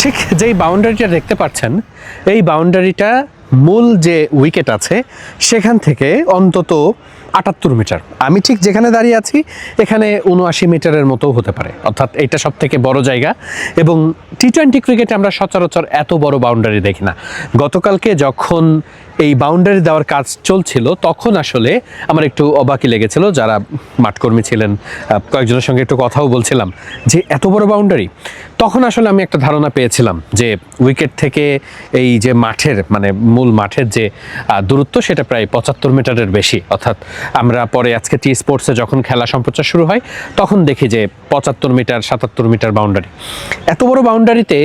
ঠিক যেই বাউন্ডারিটা দেখতে পাচ্ছেন, এই বাউন্ডারিটা মূল যে উইকেট আছে সেখান থেকে অন্তত ৭৮ মিটার। আমি ঠিক যেখানে দাঁড়িয়ে আছি এখানে ৭৯ মিটারের মতো হতে পারে, অর্থাৎ এটা সব থেকে বড় জায়গা। এবং টি-20 ক্রিকেটে আমরা সচরাচর এত বড় বাউন্ডারি দেখি না। গতকালকে যখন এই বাউন্ডারি দেওয়ার কাজ চলছিল তখন আসলে আমার একটু অবাকই লেগেছিল, যারা মাঠকর্মী ছিলেন কয়েকজনের সঙ্গে একটু কথাও বলছিলাম যে এত বড় বাউন্ডারি। তখন আসলে আমি একটা ধারণা পেয়েছিলাম যে উইকেট থেকে এই যে মাঠের মানে মূল মাঠের যে দূরত্ব সেটা প্রায় ৭৫ মিটারের বেশি। অর্থাৎ আমরা পরে আজকে টি স্পোর্টসে যখন খেলা সম্প্রচার শুরু হয় তখন দেখি যে ৭৫ মিটার ৭৭ মিটার বাউন্ডারি। এত বড় বাউন্ডারিতে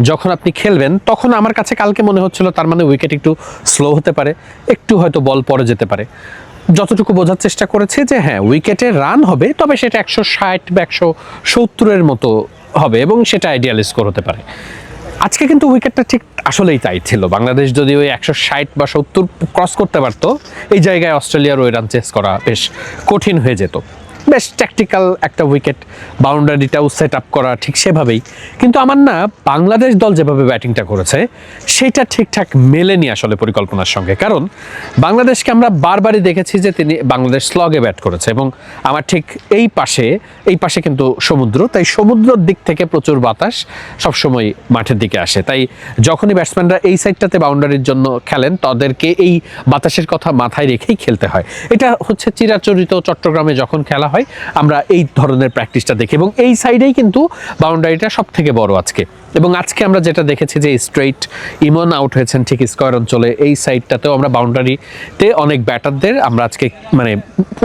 যখন আপনি খেলবেন তখন আমার কাছে কালকে মনে হচ্ছিল তার মানে উইকেট একটু স্লো হতে পারে, একটু হয়তো বল পরে যেতে পারে। যতটুকু বোঝার চেষ্টা করেছে যে হ্যাঁ উইকেটে রান হবে, তবে সেটা ১৬০ বা ১৭০-এর মতো হবে এবং সেটা আইডিয়াল স্কোর হতে পারে। আজকে কিন্তু উইকেটটা ঠিক আসলেই তাই ছিল। বাংলাদেশ যদি ওই ১৬০ বা ৭০ ক্রস করতে পারতো, এই জায়গায় অস্ট্রেলিয়ার ওই রান চেস করা বেশ কঠিন হয়ে যেত। বেশ ট্যাকটিক্যাল একটা উইকেট, বাউন্ডারিটাও সেট আপ করা ঠিক সেভাবেই। কিন্তু আমার না বাংলাদেশ দল যেভাবে ব্যাটিংটা করেছে সেটা ঠিকঠাক মেলেনি আসলে পরিকল্পনার সঙ্গে। কারণ বাংলাদেশকে আমরা বারবারই দেখেছি যে বাংলাদেশ স্লগে ব্যাট করেছে এবং আমার ঠিক এই পাশে কিন্তু সমুদ্র, তাই সমুদ্রের দিক থেকে প্রচুর বাতাস সবসময় মাঠের দিকে আসে। তাই যখনই ব্যাটসম্যানরা এই সাইডটাতে বাউন্ডারির জন্য খেলেন তাদেরকে এই বাতাসের কথা মাথায় রেখেই খেলতে হয়। এটা হচ্ছে চিরাচরিত চট্টগ্রামে যখন খেলা হয় আমরা এই ধরনের প্র্যাকটিসটা দেখি এবং এই সাইডেই কিন্তু বাউন্ডারিটা সব থেকে বড় আজকে। এবং আজকে আমরা যেটা দেখেছি যে স্ট্রেইট ইমন আউট হয়েছেন ঠিক স্কয়ার অঞ্চলে, এই সাইডটাতেও আমরা বাউন্ডারিতে অনেক ব্যাটারদের আমরা আজকে মানে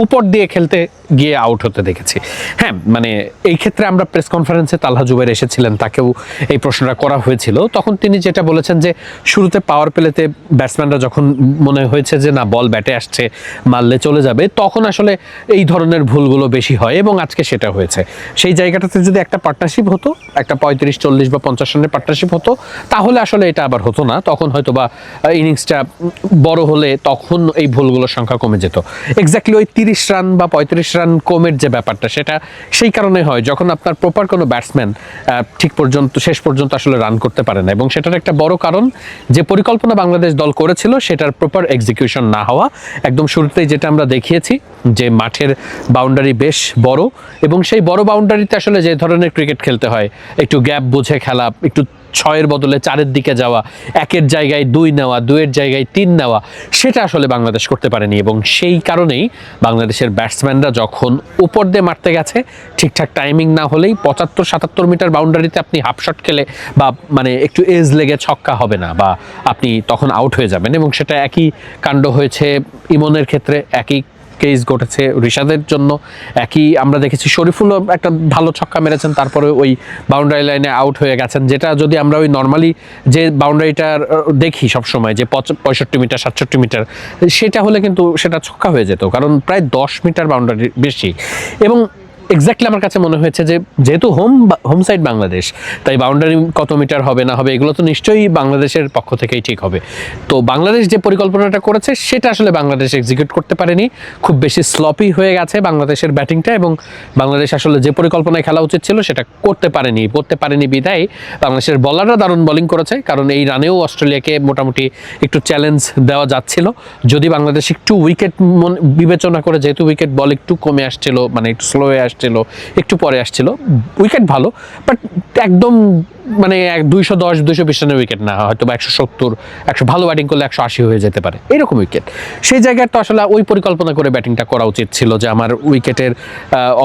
উপর দিয়ে খেলতে গিয়ে আউট হতে দেখেছি। হ্যাঁ, মানে এই ক্ষেত্রে আমরা প্রেস কনফারেন্সে তালহা জুবের এসেছিলেন, তাকেও এই প্রশ্নটা করা হয়েছিল। তখন তিনি যেটা বলেছেন যে শুরুতে পাওয়ার প্লেতে ব্যাটসম্যানরা যখন মনে হয়েছে যে না বল ব্যাটে আসছে, মারলে চলে যাবে, তখন আসলে এই ধরনের ভুলগুলো বেশি হয় এবং আজকে সেটা হয়েছে। সেই জায়গাটাতে যদি একটা পার্টনারশিপ হতো, একটা ৩৫-৪০ বা ৫০ রানের পার্টনারশিপ হতো, তাহলে আসলে এটা আবার হতো না। তখন হয়তো বা ইনিংসটা বড় হলে তখন এই ভুলগুলোর সংখ্যা কমে যেত। এক্স্যাক্টলি ওই ৩০ রান বা ৩৫ রান কমের যে ব্যাপারটা সেটা সেই কারণে হয় যখন আপনার প্রপার কোনো ব্যাটসম্যান ঠিক শেষ পর্যন্ত আসলে রান করতে পারে না। এবং সেটার একটা বড় কারণ যে পরিকল্পনা বাংলাদেশ দল করেছিল সেটার প্রপার এক্সিকিউশন না হওয়া। একদম শুরুতেই যেটা আমরা দেখিয়েছি যে মাঠের বাউন্ডারি বেশ বড় এবং সেই বড় বাউন্ডারিতে আসলে যে ধরনের ক্রিকেট খেলতে হয়, একটু গ্যাপ বুঝে খেলা, একটু ৬-এর বদলে ৪-এর দিকে যাওয়া, ১-এর জায়গায় ২ নেওয়া, ২-এর জায়গায় ৩ নেওয়া, সেটা আসলে বাংলাদেশ করতে পারেনি। এবং সেই কারণেই বাংলাদেশের ব্যাটসম্যানরা যখন উপর দিয়ে মারতে গেছে ঠিকঠাক টাইমিং না হলেই ৭৫-৭৭ মিটার বাউন্ডারিতে আপনি হাফ শট খেলে বা মানে একটু এজ লেগে ছক্কা হবে না বা আপনি তখন আউট হয়ে যাবেন। এবং সেটা একই কাণ্ড হয়েছে ইমনের ক্ষেত্রে, একই কেস ঘটেছে রিশাদের জন্য, একই আমরা দেখেছি শরীফুলও একটা ভালো ছক্কা মেরেছেন, তারপরে ওই বাউন্ডারি লাইনে আউট হয়ে গেছেন। যেটা যদি আমরা ওই নর্মালি যে বাউন্ডারিটার দেখি সবসময় যে ৬৫ মিটার ৬৭ মিটার, সেটা হলে কিন্তু সেটা ছক্কা হয়ে যেত, কারণ প্রায় ১০ মিটার বাউন্ডারি বেশি। এবং এক্স্যাক্টলি আমার কাছে মনে হয়েছে যে যেহেতু হোম সাইড বাংলাদেশ, তাই বাউন্ডারি কত মিটার হবে না হবে এগুলো তো নিশ্চয়ই বাংলাদেশের পক্ষ থেকেই ঠিক হবে। তো বাংলাদেশ যে পরিকল্পনাটা করেছে সেটা আসলে বাংলাদেশ এক্সিকিউট করতে পারেনি, খুব বেশি স্লপি হয়ে গেছে বাংলাদেশের ব্যাটিংটা। এবং বাংলাদেশ আসলে যে পরিকল্পনায় খেলা উচিত ছিল সেটা করতে পারেনি বিধায় বাংলাদেশের বলাররা দারুণ বোলিং করেছে, কারণ এই রানেও অস্ট্রেলিয়াকে মোটামুটি একটু চ্যালেঞ্জ দেওয়া যাচ্ছিল। যদি বাংলাদেশ একটু উইকেট বিবেচনা করে, যেহেতু উইকেট বল একটু কমে আসছিল, মানে একটু স্লো হয়ে একটু পরে আসছিল, উইকেট ভালো বাট একদম মানে ২১০-২২০ রানের উইকেট না, হয়তো বা ১৭০ ভালো ব্যাটিং করলে ১৮০ হয়ে যেতে পারে এরকম উইকেট। সেই জায়গায় তো আসলে ওই পরিকল্পনা করে ব্যাটিংটা করা উচিত ছিল যে আমার উইকেটের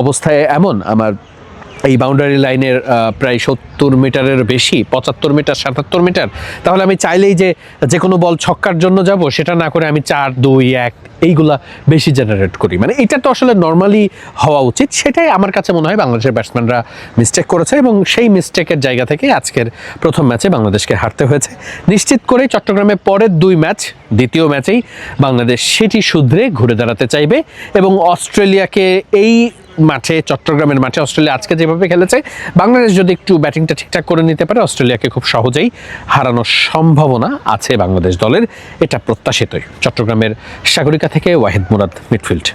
অবস্থায় এমন, আমার এই বাউন্ডারি লাইনের প্রায় ৭০ মিটারের বেশি, ৭৫ মিটার ৭৭ মিটার, তাহলে আমি চাইলেই যে কোনো বল ছক্কার জন্য যাব সেটা না করে আমি ৪-২-১ এইগুলা বেশি জেনারেট করি। মানে এটা তো আসলে নর্মালি হওয়া উচিত। সেটাই আমার কাছে মনে হয় বাংলাদেশের ব্যাটসম্যানরা মিস্টেক করেছে এবং সেই মিস্টেকের জায়গা থেকে আজকের প্রথম ম্যাচে বাংলাদেশকে হারতে হয়েছে। নিশ্চিত করেই চট্টগ্রামে পরের ২ ম্যাচ, দ্বিতীয় ম্যাচেই বাংলাদেশ সেটি শুধরে ঘুরে দাঁড়াতে চাইবে এবং অস্ট্রেলিয়াকে এই মাঠে, চট্টগ্রামের মাঠে অস্ট্রেলিয়া আজকে যেভাবে খেলেছে, বাংলাদেশ যদি একটু ব্যাটিংটা ঠিকঠাক করে নিতে পারে অস্ট্রেলিয়াকে খুব সহজেই হারানোর সম্ভাবনা আছে বাংলাদেশ দলের, এটা প্রত্যাশিতই। চট্টগ্রামের সাগরিকা থেকে ওয়াহিদ মুরাদ, মিডফিল্ড।